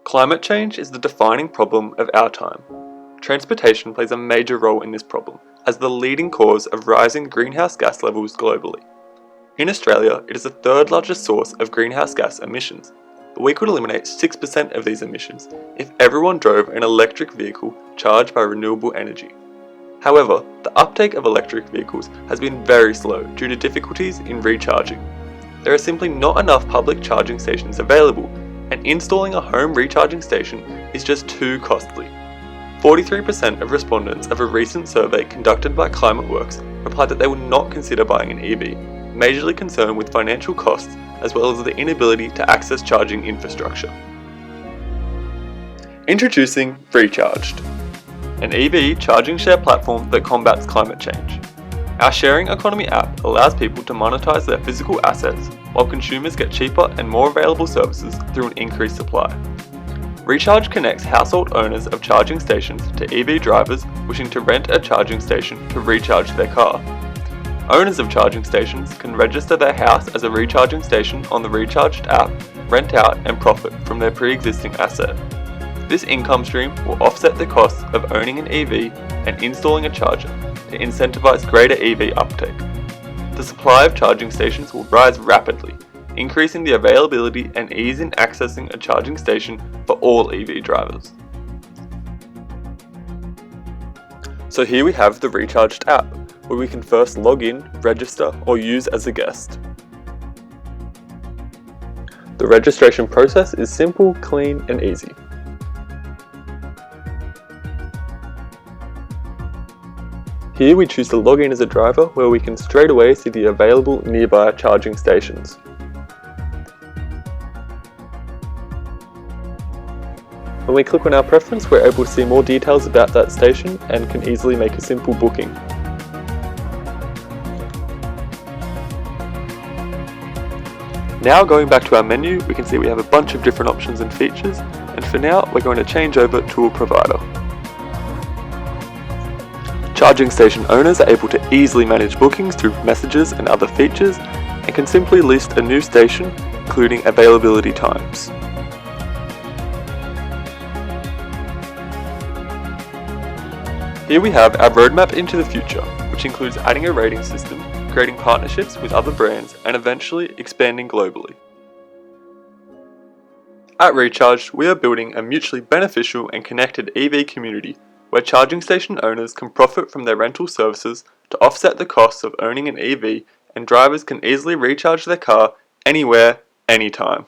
Climate change is the defining problem of our time. Transportation plays a major role in this problem, as the leading cause of rising greenhouse gas levels globally. In Australia, it is the third largest source of greenhouse gas emissions, but we could eliminate 6% of these emissions if everyone drove an electric vehicle charged by renewable energy. However, the uptake of electric vehicles has been very slow due to difficulties in recharging. There are simply not enough public charging stations available, and installing a home recharging station is just too costly. 43% of respondents of a recent survey conducted by ClimateWorks replied that they would not consider buying an EV, majorly concerned with financial costs as well as the inability to access charging infrastructure. Introducing Recharged, an EV charging share platform that combats climate change. Our sharing economy app allows people to monetize their physical assets while consumers get cheaper and more available services through an increased supply. Recharge connects household owners of charging stations to EV drivers wishing to rent a charging station to recharge their car. Owners of charging stations can register their house as a recharging station on the Recharged app, rent out and profit from their pre-existing asset. This income stream will offset the costs of owning an EV and installing a charger to incentivise greater EV uptake. The supply of charging stations will rise rapidly, increasing the availability and ease in accessing a charging station for all EV drivers. So here we have the Recharged app, where we can first log in, register, or use as a guest. The registration process is simple, clean, and easy. Here we choose to log in as a driver, where we can straight away see the available nearby charging stations. When we click on our preference, we're able to see more details about that station and can easily make a simple booking. Now going back to our menu, we can see we have a bunch of different options and features, and for now we're going to change over to a provider. Charging station owners are able to easily manage bookings through messages and other features, and can simply list a new station, including availability times. Here we have our roadmap into the future, which includes adding a rating system, creating partnerships with other brands, and eventually expanding globally. At Recharged, we are building a mutually beneficial and connected EV community where charging station owners can profit from their rental services to offset the costs of owning an EV, and drivers can easily recharge their car anywhere, anytime.